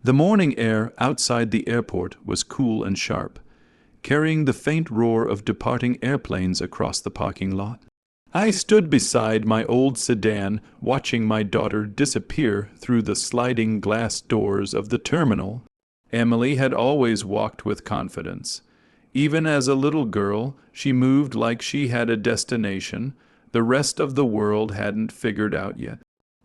The morning air outside the airport was cool and sharp, carrying the faint roar of departing airplanes across the parking lot. I stood beside my old sedan, watching my daughter disappear through the sliding glass doors of the terminal. Emily had always walked with confidence. Even as a little girl, she moved like she had a destination the rest of the world hadn't figured out yet.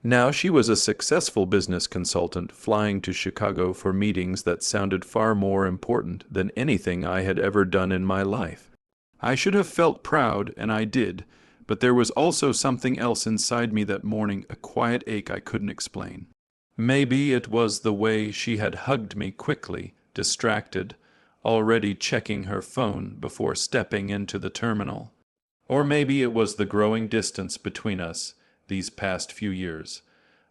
Now she was a successful business consultant flying to Chicago for meetings that sounded far more important than anything I had ever done in my life. I should have felt proud, and I did, but there was also something else inside me that morning, a quiet ache I couldn't explain. Maybe it was the way she had hugged me quickly, distracted, already checking her phone before stepping into the terminal. Or maybe it was the growing distance between us these past few years.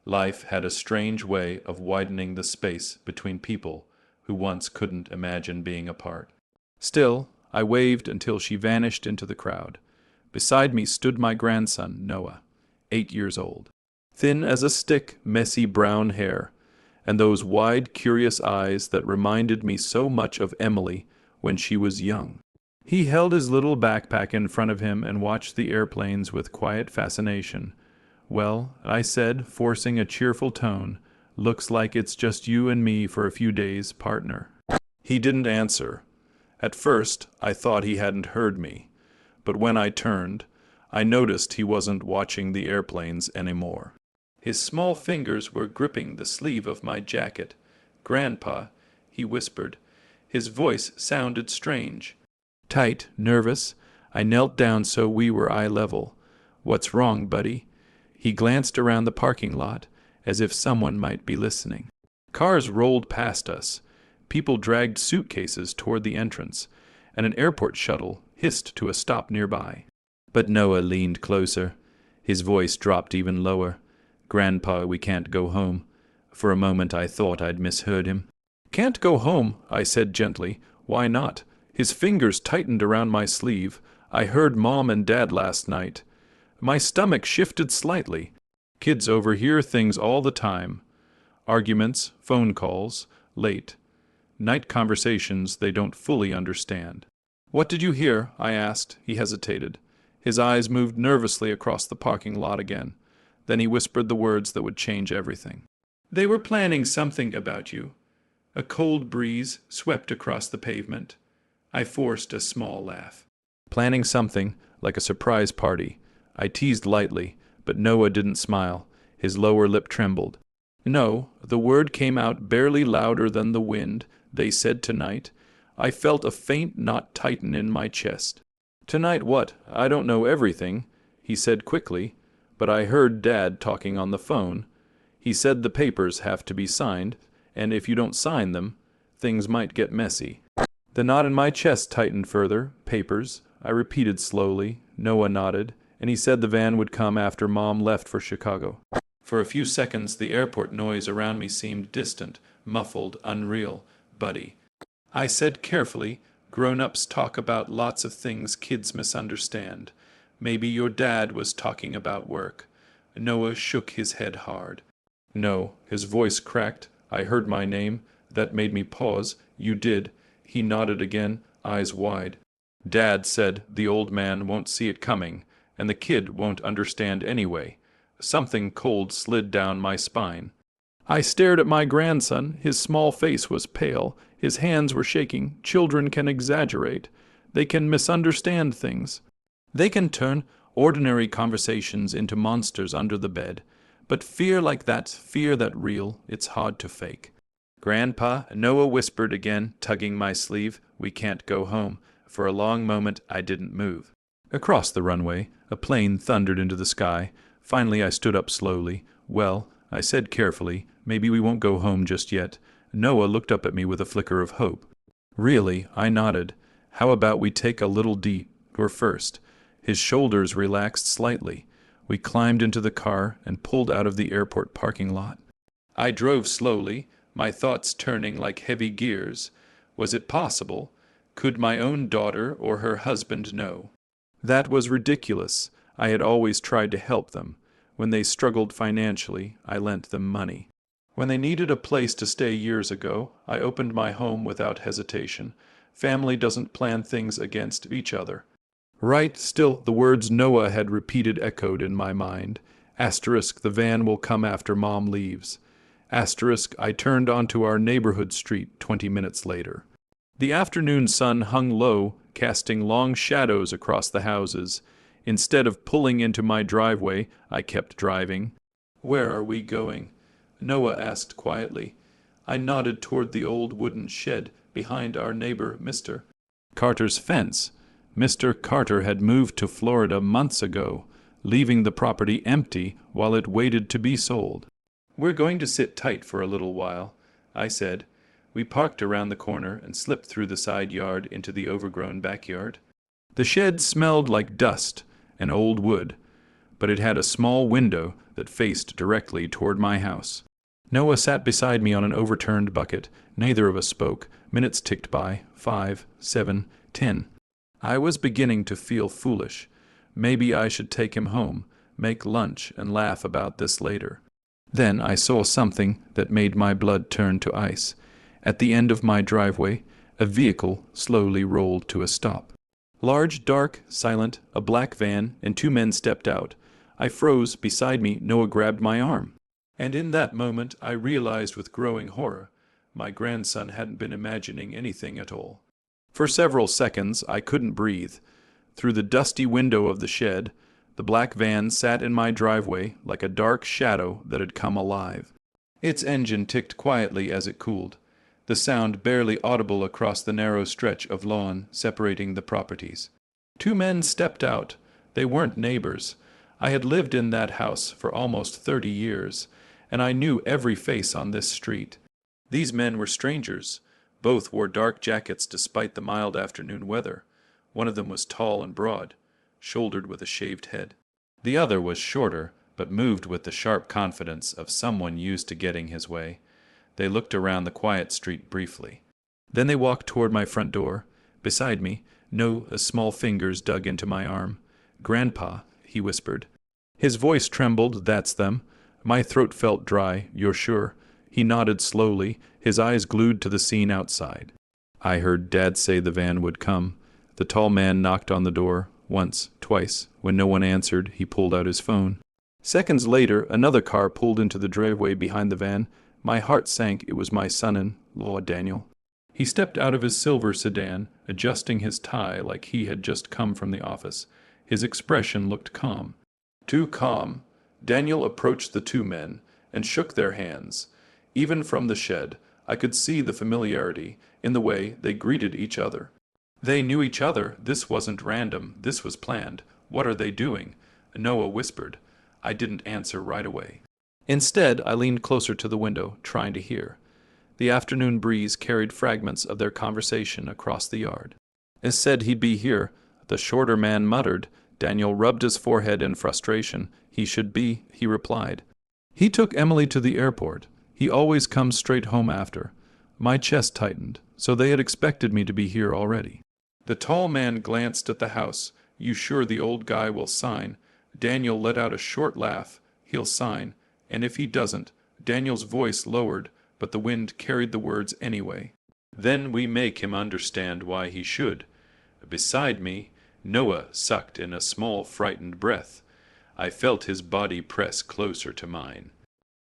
Life had a strange way of widening the space between people who once couldn't imagine being apart. Still, I waved until she vanished into the crowd. Beside me stood my grandson, Noah, 8 years old. Thin as a stick, messy brown hair, and those wide, curious eyes that reminded me so much of Emily when she was young. He held his little backpack in front of him and watched the airplanes with quiet fascination. "Well," I said, forcing a cheerful tone, "looks like it's just you and me for a few days, partner." He didn't answer. At first, I thought he hadn't heard me, but when I turned, I noticed he wasn't watching the airplanes anymore. His small fingers were gripping the sleeve of my jacket. "Grandpa," he whispered. His voice sounded strange. Tight, nervous, I knelt down so we were eye level. "What's wrong, buddy?" He glanced around the parking lot, as if someone might be listening. Cars rolled past us. People dragged suitcases toward the entrance, and an airport shuttle hissed to a stop nearby. But Noah leaned closer. His voice dropped even lower. "Grandpa, we can't go home." For a moment I thought I'd misheard him. "Can't go home," I said gently. "Why not?" His fingers tightened around my sleeve. "I heard Mom and Dad last night." My stomach shifted slightly. Kids overhear things all the time. Arguments, phone calls, late. Night conversations they don't fully understand. "What did you hear?" I asked. He hesitated. His eyes moved nervously across the parking lot again. Then he whispered the words that would change everything. "They were planning something about you." A cold breeze swept across the pavement. I forced a small laugh. Planning something, like a surprise party. I teased lightly, but Noah didn't smile. His lower lip trembled. "No," the word came out barely louder than the wind. "They said tonight." I felt a faint knot tighten in my chest. "Tonight what? I don't know everything," he said quickly, but I heard Dad talking on the phone. He said the papers have to be signed, and if you don't sign them, things might get messy. The knot in my chest tightened further. "Papers," I repeated slowly. Noah nodded, and he said the van would come after Mom left for Chicago. For a few seconds, the airport noise around me seemed distant, muffled, unreal. "Buddy," I said carefully, "grown-ups talk about lots of things kids misunderstand. Maybe your dad was talking about work." Noah shook his head hard. "No." His voice cracked. I heard my name. That made me pause. "You did." He nodded again, eyes wide. "Dad said the old man won't see it coming, and the kid won't understand anyway." Something cold slid down my spine. I stared at my grandson. His small face was pale. His hands were shaking. Children can exaggerate. They can misunderstand things. They can turn ordinary conversations into monsters under the bed. But fear like that, fear that real, it's hard to fake. "Grandpa," Noah whispered again, tugging my sleeve, "we can't go home." For a long moment I didn't move. Across the runway, a plane thundered into the sky. Finally I stood up slowly. "Well," I said carefully, "maybe we won't go home just yet." Noah looked up at me with a flicker of hope. "Really?" I nodded. "How about we take a little detour first?" His shoulders relaxed slightly. We climbed into the car and pulled out of the airport parking lot. I drove slowly, my thoughts turning like heavy gears. Was it possible? Could my own daughter or her husband know? That was ridiculous. I had always tried to help them. When they struggled financially, I lent them money. When they needed a place to stay years ago, I opened my home without hesitation. Family doesn't plan things against each other. Right, still, the words Noah had repeated echoed in my mind. Asterisk, the van will come after Mom leaves. Asterisk, I turned onto our neighborhood street 20 minutes later. The afternoon sun hung low, casting long shadows across the houses. Instead of pulling into my driveway, I kept driving. "Where are we going?" Noah asked quietly. I nodded toward the old wooden shed behind our neighbor, Mr. Carter's fence. Mr. Carter had moved to Florida months ago, leaving the property empty while it waited to be sold. "We're going to sit tight for a little while," I said. We parked around the corner and slipped through the side yard into the overgrown backyard. The shed smelled like dust and old wood, but it had a small window that faced directly toward my house. Noah sat beside me on an overturned bucket. Neither of us spoke. Minutes ticked by. 5, 7, 10. I was beginning to feel foolish. Maybe I should take him home, make lunch, and laugh about this later. Then I saw something that made my blood turn to ice. At the end of my driveway, a vehicle slowly rolled to a stop. Large, dark, silent, a black van, and 2 men stepped out. I froze. Beside me, Noah grabbed my arm. And in that moment, I realized with growing horror, my grandson hadn't been imagining anything at all. For several seconds, I couldn't breathe. Through the dusty window of the shed, the black van sat in my driveway like a dark shadow that had come alive. Its engine ticked quietly as it cooled, the sound barely audible across the narrow stretch of lawn separating the properties. 2 men stepped out. They weren't neighbors. I had lived in that house for almost 30 years, and I knew every face on this street. These men were strangers. Both wore dark jackets despite the mild afternoon weather. One of them was tall and broad, shouldered with a shaved head. The other was shorter, but moved with the sharp confidence of someone used to getting his way. They looked around the quiet street briefly. Then they walked toward my front door. Beside me, Noah's small fingers dug into my arm. "Grandpa," he whispered. His voice trembled. "That's them." My throat felt dry. "You're sure?" He nodded slowly, his eyes glued to the scene outside. "I heard Dad say the van would come." The tall man knocked on the door, once, twice. When no one answered, he pulled out his phone. Seconds later, another car pulled into the driveway behind the van. My heart sank. It was my son-in-law, Daniel. He stepped out of his silver sedan, adjusting his tie like he had just come from the office. His expression looked calm. Too calm. Daniel approached the 2 men and shook their hands. Even from the shed, I could see the familiarity in the way they greeted each other. They knew each other. This wasn't random. This was planned. "What are they doing?" Noah whispered. I didn't answer right away. Instead, I leaned closer to the window, trying to hear. The afternoon breeze carried fragments of their conversation across the yard. "It said he'd be here," the shorter man muttered. Daniel rubbed his forehead in frustration. "He should be," he replied. "He took Emily to the airport. He always comes straight home after." My chest tightened, so they had expected me to be here already. The tall man glanced at the house. "You sure the old guy will sign?" Daniel let out a short laugh. "He'll sign. And if he doesn't," Daniel's voice lowered, but the wind carried the words anyway, "then we make him understand why he should." Beside me, Noah sucked in a small, frightened breath. I felt his body press closer to mine.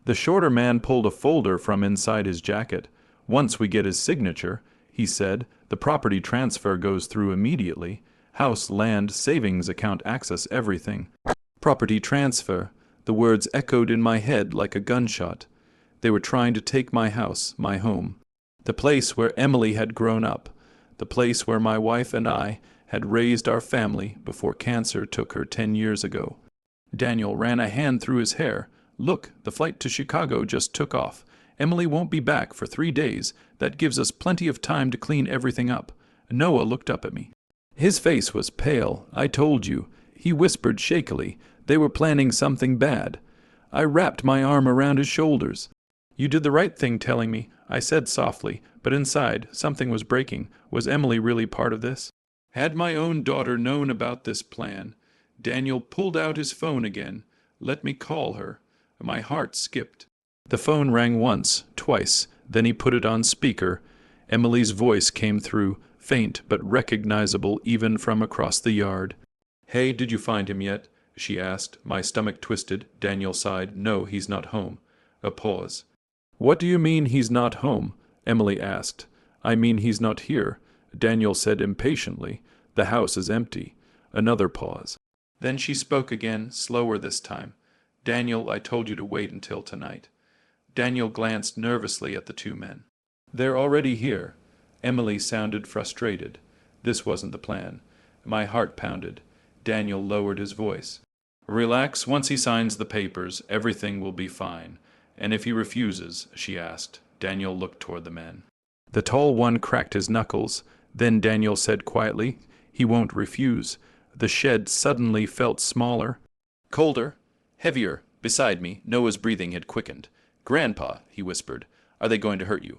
The shorter man pulled a folder from inside his jacket. "Once we get his signature," he said, "the property transfer goes through immediately. House, land, savings account access, everything." Property transfer. The words echoed in my head like a gunshot. They were trying to take my house, my home. The place where Emily had grown up. The place where my wife and I had raised our family before cancer took her 10 years ago. Daniel ran a hand through his hair. "Look, the flight to Chicago just took off. Emily won't be back for 3 days. That gives us plenty of time to clean everything up." Noah looked up at me. His face was pale. "I told you," he whispered shakily. "They were planning something bad." I wrapped my arm around his shoulders. "You did the right thing telling me," I said softly, but inside something was breaking. Was Emily really part of this? Had my own daughter known about this plan? Daniel pulled out his phone again. "Let me call her." My heart skipped. The phone rang once, twice, then he put it on speaker. Emily's voice came through, faint but recognizable even from across the yard. "Hey, did you find him yet?" she asked. My stomach twisted. Daniel sighed. "No, he's not home." A pause. "What do you mean he's not home?" Emily asked. "I mean he's not here," Daniel said impatiently. "The house is empty." Another pause. Then she spoke again, slower this time. "Daniel, I told you to wait until tonight." Daniel glanced nervously at the two men. "They're already here." Emily sounded frustrated. This wasn't the plan. My heart pounded. Daniel lowered his voice. "Relax. Once he signs the papers, everything will be fine. And if he refuses?" she asked. Daniel looked toward the men. The tall one cracked his knuckles. Then Daniel said quietly, "He won't refuse." The shed suddenly felt smaller. Colder. Heavier. Beside me, Noah's breathing had quickened. "Grandpa," he whispered, "are they going to hurt you?"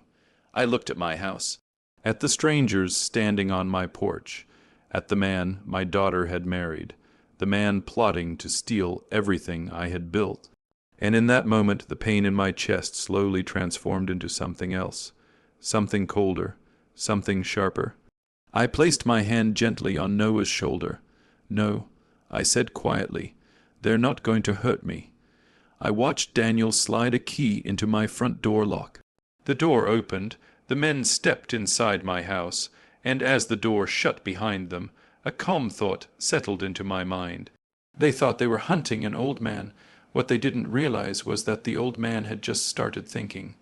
I looked at my house. At the strangers standing on my porch. At the man my daughter had married. The man plotting to steal everything I had built. And in that moment the pain in my chest slowly transformed into something else. Something colder. Something sharper. I placed my hand gently on Noah's shoulder. "No," I said quietly, "they're not going to hurt me." I watched Daniel slide a key into my front door lock. The door opened, the men stepped inside my house, and as the door shut behind them, a calm thought settled into my mind. They thought they were hunting an old man. What they didn't realize was that the old man had just started thinking.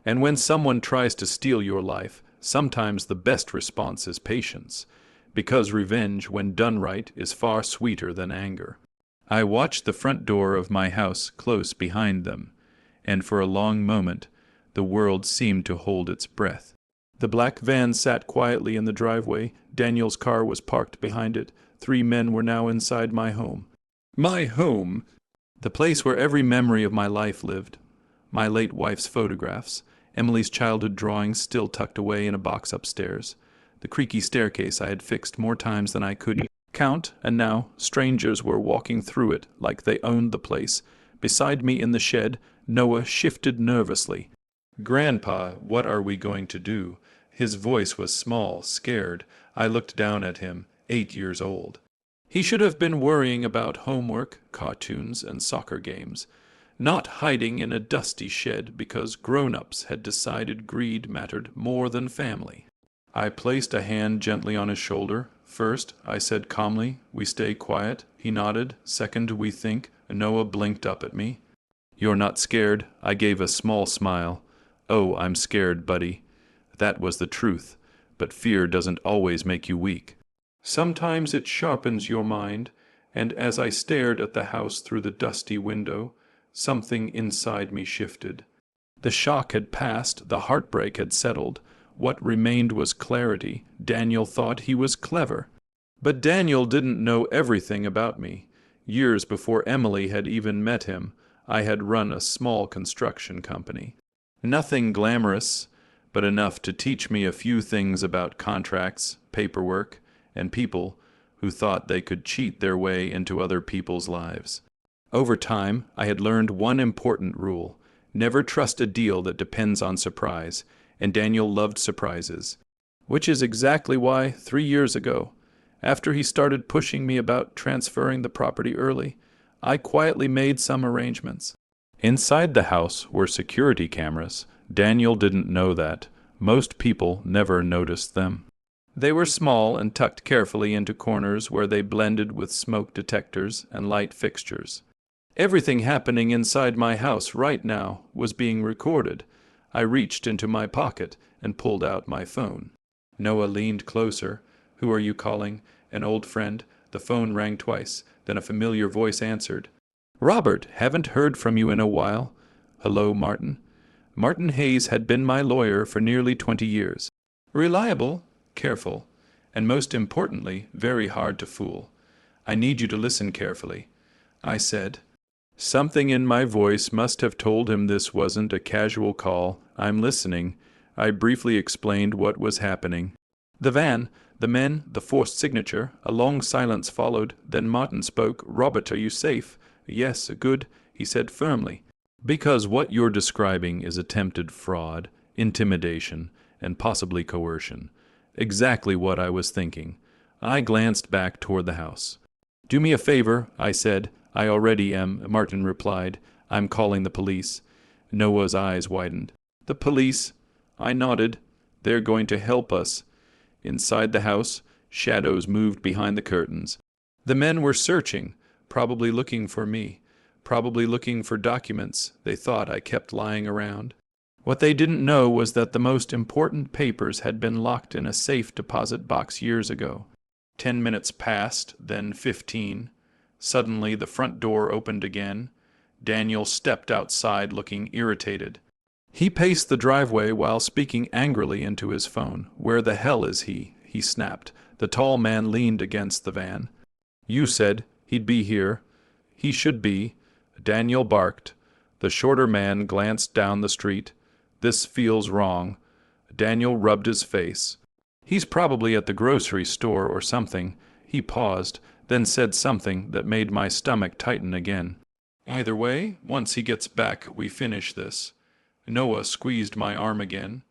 And when someone tries to steal your life, sometimes the best response is patience, because revenge, when done right, is far sweeter than anger. I watched the front door of my house close behind them, and for a long moment the world seemed to hold its breath. The black van sat quietly in the driveway. Daniel's car was parked behind it. 3 men were now inside my home. My home! The place where every memory of my life lived. My late wife's photographs, Emily's childhood drawings still tucked away in a box upstairs, the creaky staircase I had fixed more times than I could count, and now strangers were walking through it like they owned the place. Beside me in the shed, Noah shifted nervously. "Grandpa, what are we going to do?" His voice was small, scared. I looked down at him, 8 years old. He should have been worrying about homework, cartoons, and soccer games, not hiding in a dusty shed because grown-ups had decided greed mattered more than family. I placed a hand gently on his shoulder. "First," I said calmly, "we stay quiet." He nodded. "Second, we think." Noah blinked up at me. "You're not scared?" I gave a small smile. "Oh, I'm scared, buddy." That was the truth, but fear doesn't always make you weak. Sometimes it sharpens your mind, and as I stared at the house through the dusty window, something inside me shifted. The shock had passed, the heartbreak had settled. What remained was clarity. Daniel thought he was clever. But Daniel didn't know everything about me. Years before Emily had even met him, I had run a small construction company. Nothing glamorous, but enough to teach me a few things about contracts, paperwork, and people who thought they could cheat their way into other people's lives. Over time, I had learned one important rule: never trust a deal that depends on surprise, and Daniel loved surprises. Which is exactly why, 3 years ago, after he started pushing me about transferring the property early, I quietly made some arrangements. Inside the house were security cameras. Daniel didn't know that. Most people never noticed them. They were small and tucked carefully into corners where they blended with smoke detectors and light fixtures. Everything happening inside my house right now was being recorded. I reached into my pocket and pulled out my phone. Noah leaned closer. "Who are you calling?" "An old friend." The phone rang twice. Then a familiar voice answered. "Robert, haven't heard from you in a while." "Hello, Martin." Martin Hayes had been my lawyer for nearly 20 years. Reliable, careful, and most importantly, very hard to fool. "I need you to listen carefully," I said. Something in my voice must have told him this wasn't a casual call. "I'm listening." I briefly explained what was happening. The van, the men, the forced signature. A long silence followed. Then Martin spoke. "Robert, are you safe?" "Yes, good," he said firmly. Because what you're describing is attempted fraud, intimidation, and possibly coercion. Exactly what I was thinking. I glanced back toward the house. "Do me a favor," I said. "I already am," Martin replied. "I'm calling the police." Noah's eyes widened. "The police?" I nodded. "They're going to help us." Inside the house, shadows moved behind the curtains. The men were searching, probably looking for me, probably looking for documents they thought I kept lying around. What they didn't know was that the most important papers had been locked in a safe deposit box years ago. 10 minutes passed, then 15. Suddenly the front door opened again. Daniel stepped outside looking irritated. He paced the driveway while speaking angrily into his phone. "Where the hell is he?" he snapped. The tall man leaned against the van. "You said he'd be here." "He should be." Daniel barked. The shorter man glanced down the street. "This feels wrong." Daniel rubbed his face. "He's probably at the grocery store or something." He paused, then said something that made my stomach tighten again. "Either way, once he gets back, we finish this." Noah squeezed my arm again,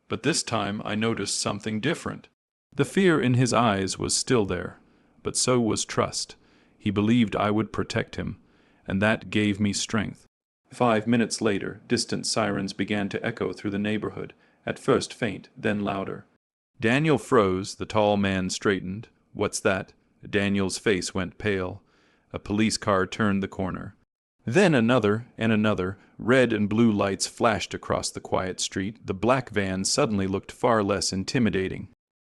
but this time I noticed something different. The fear in his eyes was still there, but so was trust. He believed I would protect him, and that gave me strength. 5 minutes later, distant sirens began to echo through the neighborhood, at first faint, then louder. Daniel froze, the tall man straightened. "What's that?" Daniel's face went pale. A police car turned the corner. Then another and another. Red and blue lights flashed across the quiet street. The black van suddenly looked far less intimidating.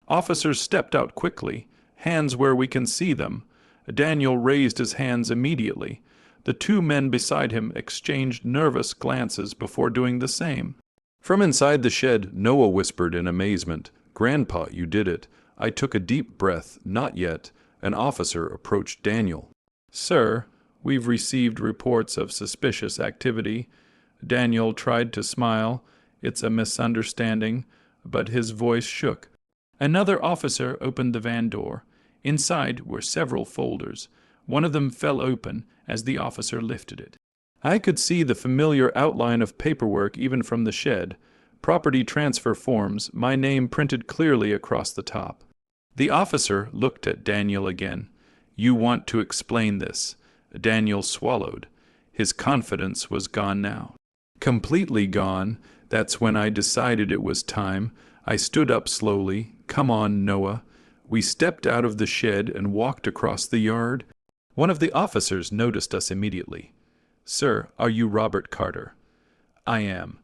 Officers stepped out quickly, hands where we can see them. Daniel raised his hands immediately. The two men beside him exchanged nervous glances before doing the same. From inside the shed, Noah whispered in amazement, "Grandpa, you did it." I took a deep breath. Not yet. An officer approached Daniel. "Sir, we've received reports of suspicious activity." Daniel tried to smile. "It's a misunderstanding," but his voice shook. Another officer opened the van door. Inside were several folders. One of them fell open as the officer lifted it. I could see the familiar outline of paperwork even from the shed. Property transfer forms, my name printed clearly across the top. The officer looked at Daniel again. "You want to explain this." Daniel swallowed. His confidence was gone now. Completely gone. That's when I decided it was time. I stood up slowly. "Come on, Noah." We stepped out of the shed and walked across the yard. One of the officers noticed us immediately. "Sir, are you Robert Carter?" "I am."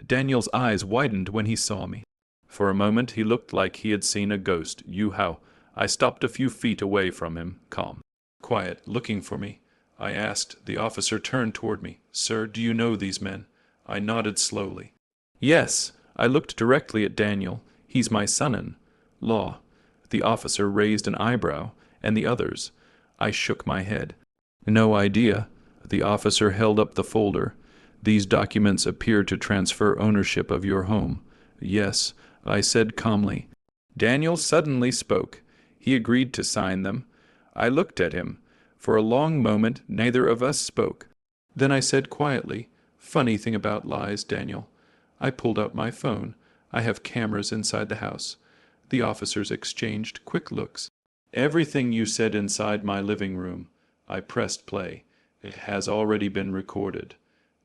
Daniel's eyes widened when he saw me. For a moment he looked like he had seen a ghost. "You how?" I stopped a few feet away from him, calm. "Quiet, looking for me?" I asked. The officer turned toward me. "Sir, do you know these men?" I nodded slowly. "Yes." I looked directly at Daniel. "He's my son-in-law." The officer raised an eyebrow, and the others. I shook my head. "No idea." The officer held up the folder. "These documents appear to transfer ownership of your home." "Yes," I said calmly. Daniel suddenly spoke. He agreed to sign them. I looked at him. For a long moment, neither of us spoke. Then I said quietly, "Funny thing about lies, Daniel." I pulled out my phone. I have cameras inside the house. The officers exchanged quick looks. "Everything you said inside my living room." I pressed play. "It has already been recorded."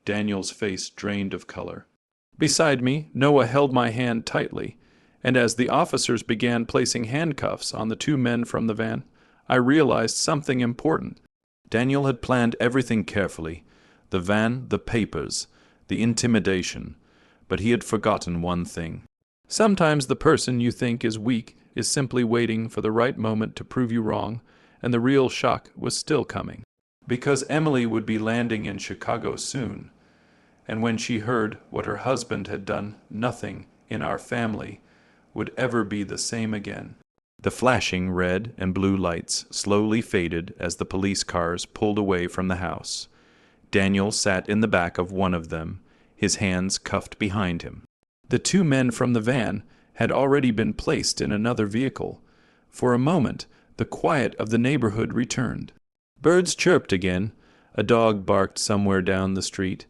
Daniel's face drained of color. Beside me, Noah held my hand tightly, and as the officers began placing handcuffs on the two men from the van, I realized something important. Daniel had planned everything carefully. The van, the papers, the intimidation. But he had forgotten one thing. Sometimes the person you think is weak is simply waiting for the right moment to prove you wrong, and the real shock was still coming. Because Emily would be landing in Chicago soon, and when she heard what her husband had done, nothing in our family would ever be the same again. The flashing red and blue lights slowly faded as the police cars pulled away from the house. Daniel sat in the back of one of them, his hands cuffed behind him. The two men from the van had already been placed in another vehicle. For a moment, the quiet of the neighborhood returned. Birds chirped again. A dog barked somewhere down the street.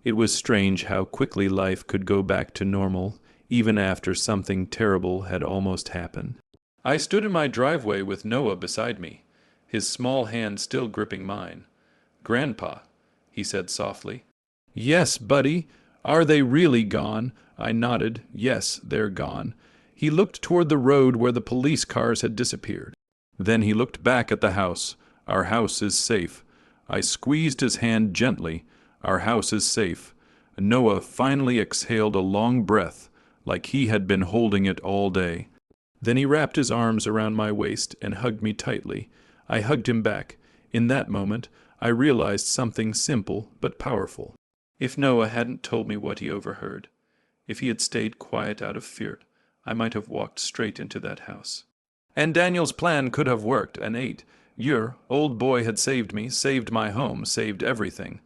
It was strange how quickly life could go back to normal, even after something terrible had almost happened. I stood in my driveway with Noah beside me, his small hand still gripping mine. "Grandpa," he said softly. "Yes, buddy. Are they really gone?" I nodded. "Yes, they're gone." He looked toward the road where the police cars had disappeared. Then he looked back at the house. "Our house is safe." I squeezed his hand gently. "Our house is safe." Noah finally exhaled a long breath, like he had been holding it all day. Then he wrapped his arms around my waist and hugged me tightly. I hugged him back. In that moment, I realized something simple but powerful. If Noah hadn't told me what he overheard, if he had stayed quiet out of fear, I might have walked straight into that house. And Daniel's plan could have worked, and your old boy had saved me, saved my home, saved everything.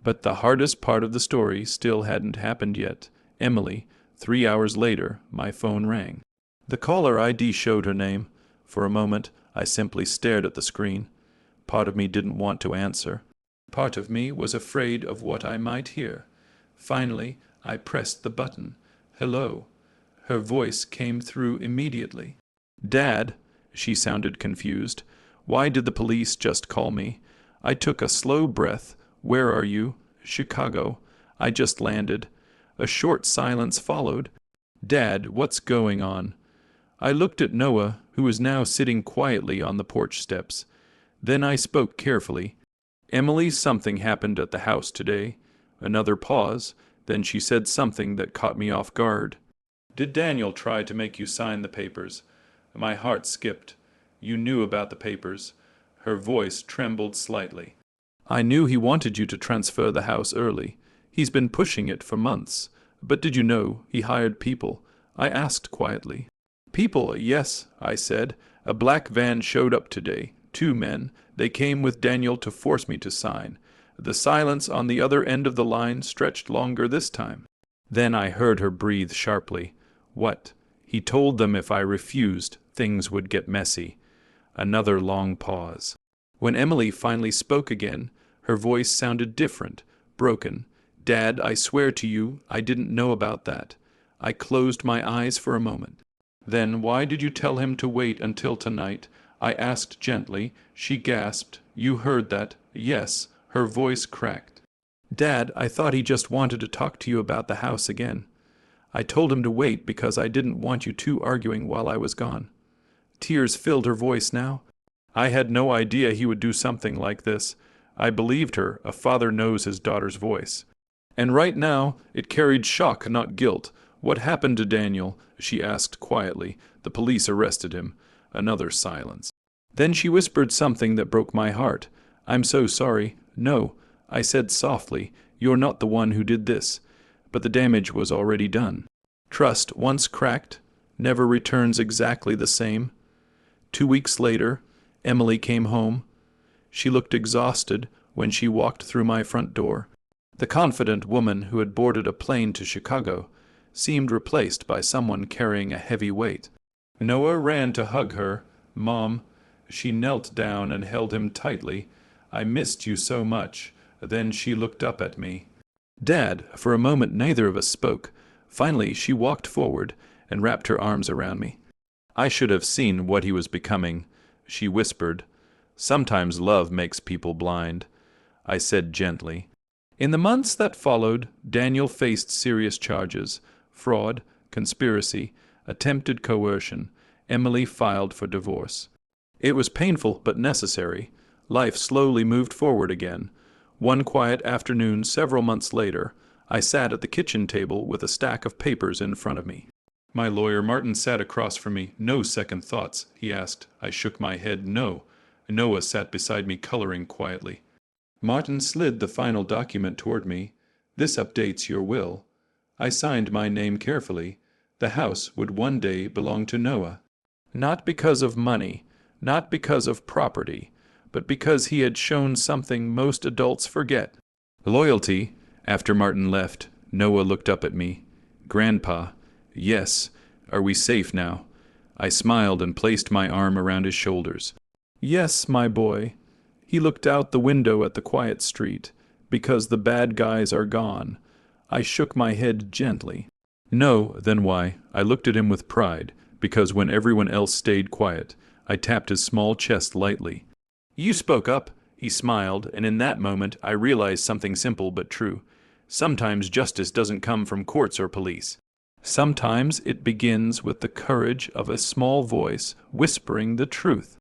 But the hardest part of the story still hadn't happened yet. Emily, 3 hours later, my phone rang. The caller ID showed her name. For a moment, I simply stared at the screen. Part of me didn't want to answer. Part of me was afraid of what I might hear. Finally, I pressed the button. "Hello." Her voice came through immediately. "Dad," she sounded confused. "Why did the police just call me?" I took a slow breath. "Where are you?" "Chicago. I just landed." A short silence followed. "Dad, what's going on?" I looked at Noah, who was now sitting quietly on the porch steps. Then I spoke carefully. "Emily, something happened at the house today." Another pause. Then she said something that caught me off guard. "Did Daniel try to make you sign the papers?" My heart skipped. "You knew about the papers." Her voice trembled slightly. "I knew he wanted you to transfer the house early. He's been pushing it for months. But did you know he hired people?" I asked quietly. "People, yes," I said. "A black van showed up today. 2 men. They came with Daniel to force me to sign." The silence on the other end of the line stretched longer this time. Then I heard her breathe sharply. "What?" "He told them if I refused, things would get messy." Another long pause. When Emily finally spoke again, her voice sounded different, broken. "Dad, I swear to you, I didn't know about that." I closed my eyes for a moment. "Then why did you tell him to wait until tonight?" I asked gently. She gasped. "You heard that?" "Yes." Her voice cracked. "Dad, I thought he just wanted to talk to you about the house again. I told him to wait because I didn't want you two arguing while I was gone." Tears filled her voice now. I had no idea he would do something like this. I believed her. A father knows his daughter's voice. And right now, it carried shock, not guilt. "What happened to Daniel?" she asked quietly. "The police arrested him." Another silence. Then she whispered something that broke my heart. "I'm so sorry." "No," I said softly. "You're not the one who did this." But the damage was already done. Trust, once cracked, never returns exactly the same. 2 weeks later, Emily came home. She looked exhausted when she walked through my front door. The confident woman who had boarded a plane to Chicago seemed replaced by someone carrying a heavy weight. Noah ran to hug her. "Mom." She knelt down and held him tightly. "I missed you so much." Then she looked up at me. "Dad." For a moment neither of us spoke. Finally she walked forward and wrapped her arms around me. "I should have seen what he was becoming," she whispered. "Sometimes love makes people blind." I said gently. In the months that followed, Daniel faced serious charges: fraud, conspiracy, attempted coercion. Emily filed for divorce. It was painful but necessary. Life slowly moved forward again. One quiet afternoon several months later, I sat at the kitchen table with a stack of papers in front of me. My lawyer Martin sat across from me. "No second thoughts?" he asked. I shook my head. "No." Noah sat beside me, coloring quietly. Martin slid the final document toward me. "This updates your will." I signed my name carefully. The house would one day belong to Noah. Not because of money, not because of property, but because he had shown something most adults forget: loyalty. After Martin left, Noah looked up at me. "Grandpa." "Yes." "Are we safe now?" I smiled and placed my arm around his shoulders. "Yes, my boy." He looked out the window at the quiet street. Because the bad guys are gone. I shook my head gently. No, then why? I looked at him with pride, because when everyone else stayed quiet, I tapped his small chest lightly. You spoke up, he smiled, and in that moment I realized something simple but true. Sometimes justice doesn't come from courts or police. Sometimes it begins with the courage of a small voice whispering the truth.